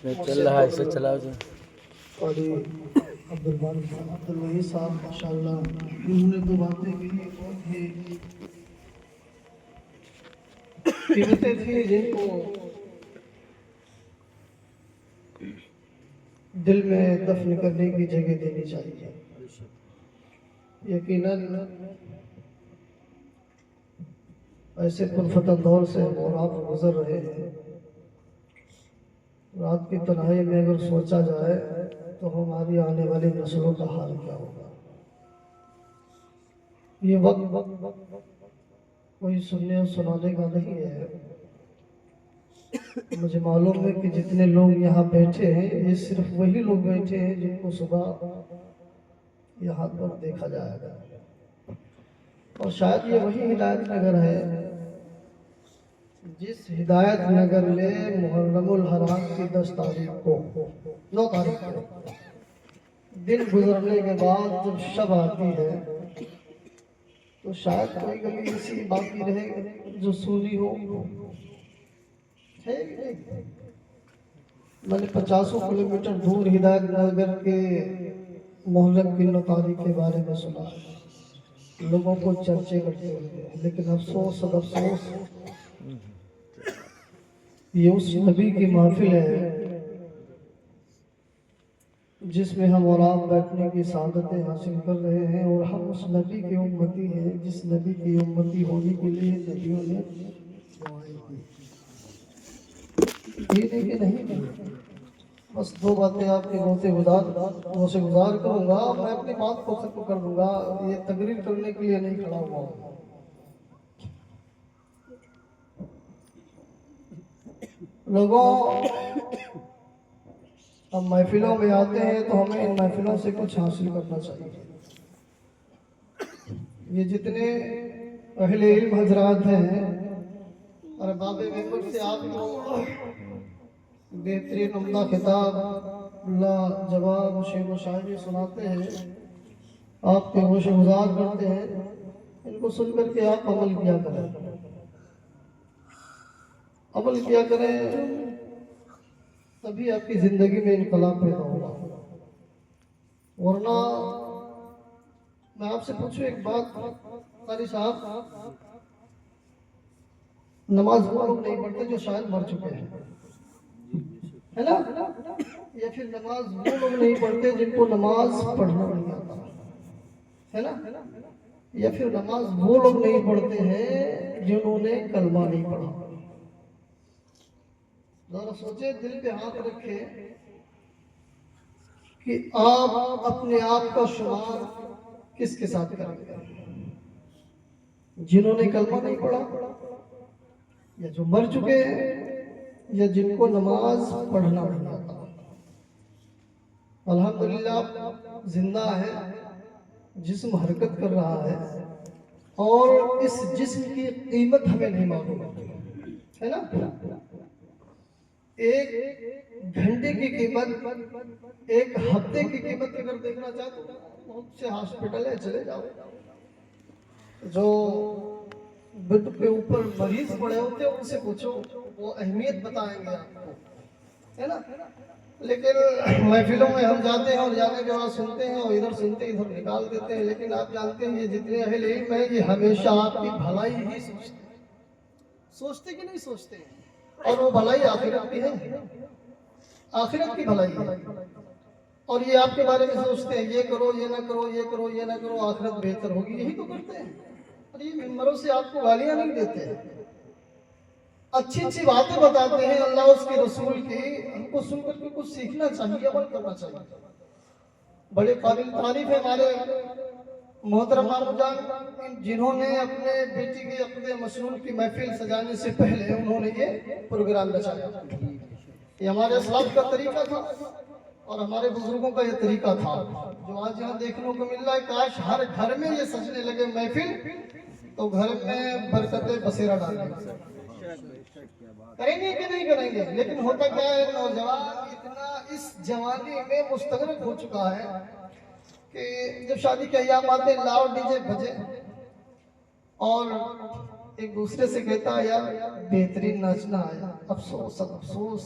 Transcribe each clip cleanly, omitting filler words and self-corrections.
چل رہا ہے، اسے چلاؤ جو قاری عبدالوحید صاحب ماشاءاللہ انہوں نے تو باتیں کی بہت ہی قیمتیں تھیں جن کو دل میں دفن کرنے کی جگہ دینی چاہیے. یقیناً ایسے پرفتن دور سے اور آپ گزر رہے ہیں. رات کی تنہائی میں اگر سوچا جائے تو ہماری آنے والی نسلوں کا حال کیا ہوگا. یہ وقت کوئی سننے اور سنانے کا نہیں ہے. مجھے معلوم ہے کہ جتنے لوگ یہاں بیٹھے ہیں یہ صرف وہی لوگ بیٹھے ہیں جن کو صبح یہاں پر دیکھا جائے گا. اور شاید یہ وہی ہدایت نگر ہے جس ہدایت نگر میں محرم الحرام کی 10 تاریخ کو 9 تاریخ کو دن گزرنے کے بعد جب شب آتی ہے تو شاید کوئی گلی ایسی باقی رہے جو سونی ہو. میں نے 50 کلومیٹر دور ہدایت نگر کے محرم کی 9 تاریخ کے بارے میں سنا. لوگوں کو چرچے کرتے ہوئے، لیکن افسوس یہ اس نبی کی محفل ہے جس میں ہم اور آپ بیٹھنے کی سعادتیں حاصل کر رہے ہیں. اور ہم اس نبی کے امتی ہیں جس نبی کی امتی ہونے کے لیے نبیوں نے دعائیں کی. یہ کہ نہیں، بس 2 باتیں آپ کے منہ سے گزار کروں گا. میں اپنی بات کو ختم کر دوں گا. یہ تقریر کرنے کے لیے نہیں کھڑا ہوا ہوں. لوگوں ہم محفلوں میں آتے ہیں تو ہمیں ان محفلوں سے کچھ حاصل کرنا چاہیے. یہ جتنے اہل علم حضرات ہیں اور باب ممبر سے آپ کو بہترین عمدہ خطاب اللہ جواب شعر و شاعری سناتے ہیں، آپ کے گوش گزار کرتے ہیں. ان کو سن کر کے آپ عمل کیا کریں. عمل کیا کریں تبھی آپ کی زندگی میں انقلاب پیدا ہوگا. ورنہ میں آپ سے پوچھوں ایک بات، قاری صاحب، نماز وہ لوگ نہیں پڑھتے جو شاید مر چکے ہیں، ہے نا؟ یا پھر نماز وہ لوگ نہیں پڑھتے جن کو نماز پڑھنا نہیں آتا، ہے نا؟ یا پھر نماز وہ لوگ نہیں پڑھتے ہیں جنہوں نے کلمہ نہیں پڑھا. ذرا سوچے، دل پہ ہاتھ رکھے کہ آپ اپنے آپ کا شمار کس کے ساتھ کریں گے؟ جنہوں نے کلمہ نہیں پڑھا، یا جو مر چکے ہیں، یا جن کو نماز پڑھنا نہیں آتا. الحمدللہ زندہ ہے، جسم حرکت کر رہا ہے، اور اس جسم کی قیمت ہمیں نہیں معلوم ہے نا. ایک گھنٹے کی قیمت، ایک ہفتے کی قیمت اگر دیکھنا چاہتے تو بہت سے ہاسپٹل ہے، چلے جاؤ. جو بیڈ پہ اوپر مریض پڑے ہوتے ہیں ان سے پوچھو، وہ اہمیت بتائیں گے آپ کو، ہے نا. لیکن محفلوں میں ہم جاتے ہیں اور جانے کے بعد سنتے ہیں اور ادھر سنتے ادھر نکال دیتے ہیں. لیکن آپ جانتے ہیں یہ جتنے اہل علم ہیں یہ ہمیشہ آپ کی بھلائی ہی سوچتے کہ نہیں سوچتے ہیں. اور وہ بھلائی آخرت کی ہے، آخرت کی بھلائی ہے. اور یہ آپ کے بارے میں سوچتے ہیں یہ کرو یہ نہ کرو، یہ کرو یہ نہ کرو، آخرت بہتر ہوگی، یہی تو کرتے ہیں. اور یہ ممبروں سے آپ کو گالیاں نہیں دیتے، اچھی باتیں بتاتے ہیں اللہ اس کے رسول کی. ہم کو سن کر کے کچھ سیکھنا چاہیے، عمل کرنا چاہیے. بڑے قابل تعریف ہے ہمارے محترم مامو جان، جنہوں نے اپنے بیٹی کے عقد مسنون کی محفل سجانے سے پہلے انہوں نے یہ پروگرام رچایا. یہ ہمارے اسلاف کا طریقہ تھا اور ہمارے بزرگوں کا یہ طریقہ تھا جو آج یہاں دیکھنے کو مل رہا ہے. کاش ہر گھر میں یہ سجنے لگے محفل تو گھر میں برکتیں بسیرا ڈالیں گے. کریں گے کہ نہیں کریں گے؟ لیکن ہوتا کیا ہے، نوجوان اتنا اس جوانی میں مستغرق ہو چکا ہے کہ جب شادی کے ایام آتے ہیں لاؤ ڈی جے بجے، اور ایک دوسرے سے کہتا ہے یار بہترین ناچنا ہے. افسوس افسوس،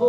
2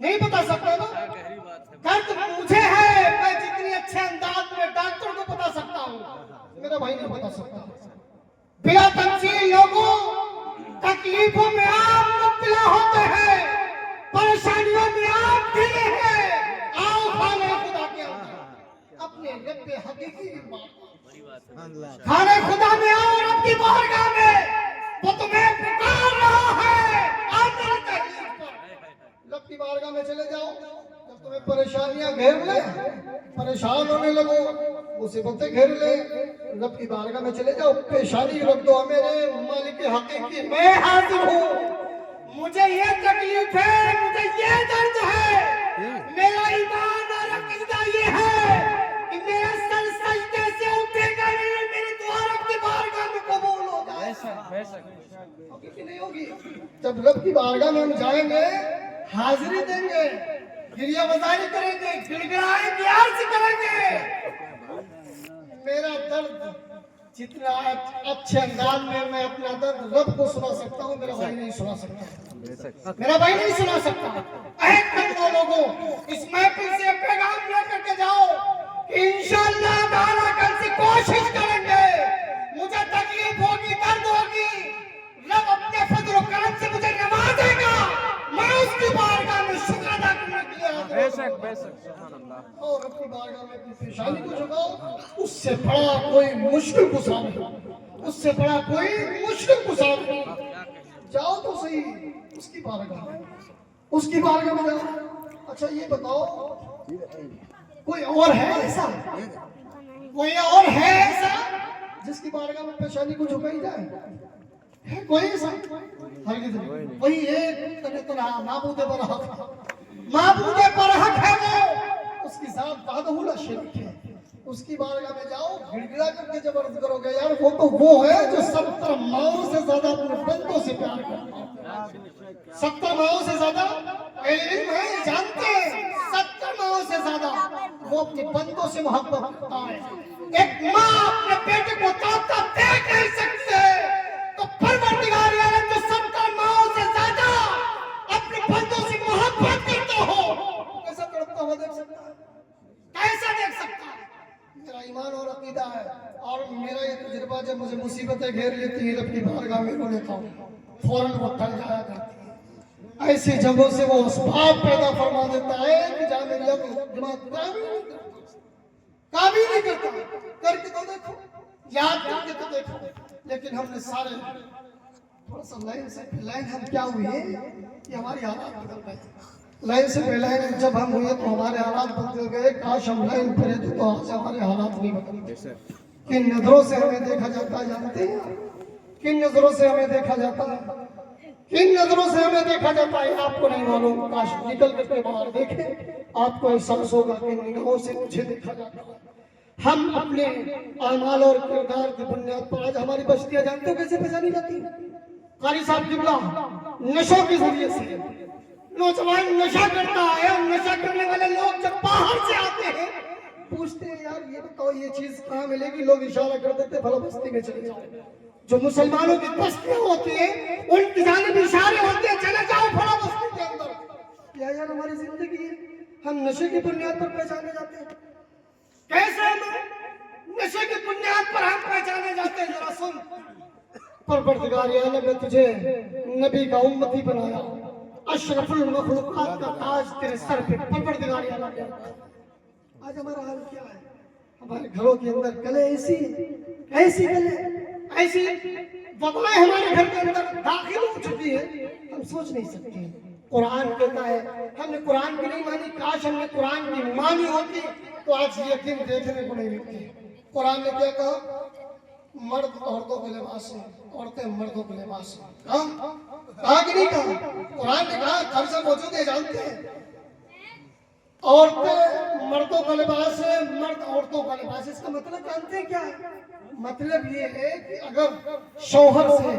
نہیں بتا سکتا نا؟ درد مجھے ہے، میں جتنی اچھے انداز میں ڈاکٹر کو بتا سکتا ہوں، میرا بھائی نہیں بتا سکتا۔ بلا تفصیل لوگوں تکلیفوں میں آپ مبتلا ہوتے ہیں، پریشانیوں میں آپ گھرے ہیں، آؤ خانے خدا کے اندر اپنے رب حقیقی کی بات، خانے خدا میں آؤ، رب کی بارگاہ میں، وہ تمہیں پکار رہا ہے، آج تیری تکلیف پر رب کی بارگاہ میں چلے جاؤ۔ جب تمہیں پریشانیاں گھیر لیں، پریشان ہونے لگو، مصیبتیں گھیر لیں، رب کی بارگاہ میں چلے جاؤ، پیشانی رکھ دو، میرے مالک حقیقی میں حاضر ہوں، مجھے یہ تکلیف ہے، مجھے یہ درد ہے، میرا ایمان اور عقیدہ یہ ہے کہ میرا سر سجدے سے اٹھے گا نہیں، میری دعا رب کی بارگاہ میں قبول ہو جائے۔ ہوگی کہ نہیں ہوگی؟ جب رب کی بارگاہ میں ہم جائیں گے، حاضری دیں گے، گریہ بازاری کریں گے، گڑگڑائیں گے، عرض کریں گے، میرا درد جتنا اچھے انداز میں اپنا درد رب کو سنا سکتا ہوں، میرا بھائی نہیں سنا سکتا، میرا بھائی نہیں سنا سکتا۔ عہد کر لو لوگوں، اس محفل سے پیغام لے کر کے جاؤ کہ انشاءاللہ تعالیٰ کل سے کوشش کریں گے، مجھے تکلیف ہوگی، درد ہوگی، رب اپنے فضل و کرم سے مجھے نوازے گا، میں اس کی بارگاہ میں شکر ادا کرنے کے لیے حاضر ہوں۔ اور رب کی بارگاہ میں اپنی پیشانی کو جھکاؤ، اس سے بڑا کوئی مشکل گزار نہیں، اس سے بڑا کوئی مشکل گزار نہیں، جاؤ تو صحیح اس کی بارگاہ میں، اس کی بارگاہ میں جاؤ۔ اچھا یہ بتاؤ، کوئی اور ہے ایسا، کوئی اور ہے ایسا جس کی بارگاہ میں پیشانی کو جھکائی جائے؟ ہے کوئی ایسا؟ ہرگز نہیں۔ وہی ایک معبود برحق، معبود برحق ہے وہ، اس کی ذات وحدہ لا شریک ہے، اس کی بارگاہ میں جاؤ، گڑ گڑا کر کے جب عرض کرو گے یار وہ تو وہ ہے جو 70 ماؤں سے زیادہ اپنے بندوں سے پیار کرتا ہے، 70 ماؤں سے زیادہ، علم ہے جانتے ہیں، 70 ماؤں سے زیادہ وہ اپنے بندوں سے محبت کرتا ہے۔ ایک ماں اپنے بیٹے کو تڑپتا دیکھ نہیں سکتی ہے، تو پروردگار عالم جو 70 ماؤں سے زیادہ اپنے بندوں سے محبت کرتا ہو، کیسا تڑپتا ہوا دیکھ سکتا ہے؟ کیسا دیکھ سکتا ہے؟ میرا ایمان اور عقیدہ ہے، اور میرا یہ تجربہ جب مجھے مصیبتیں گھیر لیتی ہیں رب کی بارگاہ میں رو لیتا ہوں، فوراً وہ ٹل جایا کرتی ہے، ایسی جگہوں سے وہ اسباب پیدا فرما دیتا ہے کہ جہاں میری دماغ قابل نہیں کرتا، کر کے تو دیکھو، یاد کر کے تو دیکھو، لیکن ہم نے سارے تھوڑا سا لائن ہم کیا ہوئے کہ ہماری حالات بدل گئے، لائن سے پہلے جب ہم ہوئے تو ہمارے حالات بدل گئے، کاش ہم لائن پھرے تو آج ہمارے حالات نہیں بدلتے۔ کن نظروں سے ہمیں دیکھا جاتا ہے جانتے ہیں؟ کن نظروں سے ہمیں دیکھا جاتا ہے؟ کن نظروں سے ہمیں دیکھا جاتا ہے آپ کو نہیں معلوم، کاش نکل کر کے باہر دیکھیں، آپ کو احساس ہوگا کہ نگاہوں سے مجھے دیکھا جاتا ہے۔ ہم اپنے اعمال اور کردار کی بنیاد پر آج ہماری بستیاں جانتے ہو کیسے پہچانی جاتی ہیں؟ قاری صاحب قبلہ نشوں کے ذریعے سے، نوجوان نشہ کرتا ہے، اور نشہ کرنے والے لوگ جب باہر سے آتے ہیں پوچھتے ہیں یار یہ بتاؤ یہ چیز کہاں ملے گی، لوگ اشارہ کر دیتے فلاں بستی میں چلے جاؤ، جو مسلمانوں کی بستیاں ہوتی ہیں ان کی جانب اشارے ہوتے ہیں چلے جاؤ فلاں بستی کے اندر۔ کیا یار ہماری زندگی ہے، ہم نشے کی بنیاد پر پہچانے جاتے ہیں؟ کیسے ہم نشے کی بنیاد پر ہم پہچانے جاتے ہیں؟ ذرا سن، پروردگار عالم نے تجھے نبی کا امتی بنایا، اشرف المخلوقات کا تاج تیرے سر پہ، پروردگار عالم نے۔ آج ہمارا حال کیا ہے؟ ہمارے گھروں کے اندر گلے ایسی گلے ایسی وبائیں ہمارے گھر کے اندر داخل ہو چکی ہے، ہم سوچ نہیں سکتے۔ قرآن کہتا ہے ہم نے قرآن کی نہیں مانی، کاش ہم نے قرآن کی مانی ہوتی تو آج یہ دن دیکھنے کو نہیں ملتی۔ قرآن نے کیا کہا؟ مرد عورتوں کے لباس ہیں، عورتیں مردوں کے لباس ہیں۔ کہا کہ نہیں کہا؟ قرآن نے کہا، خرچہ موجود ہے جانتے ہیں، عورتیں مردوں کا لباس ہے، مرد عورتوں کا لباس ہے۔ اس کا مطلب جانتے ہیں کیا ہے؟ مطلب یہ ہے کہ اگر شوہر سے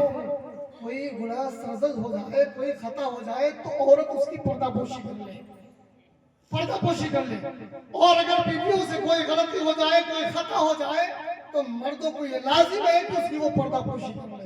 کوئی گناہ سرزد ہو جائے، کوئی خطا ہو جائے تو عورت اس کی پردہ پوشی کر لے، پردہ پوشی کر لے، اور اگر بیویوں سے کوئی غلطی ہو جائے، کوئی خطا ہو جائے تو مردوں کو یہ لازم ہے کہ اس کی وہ پردہ پوشی کر لے۔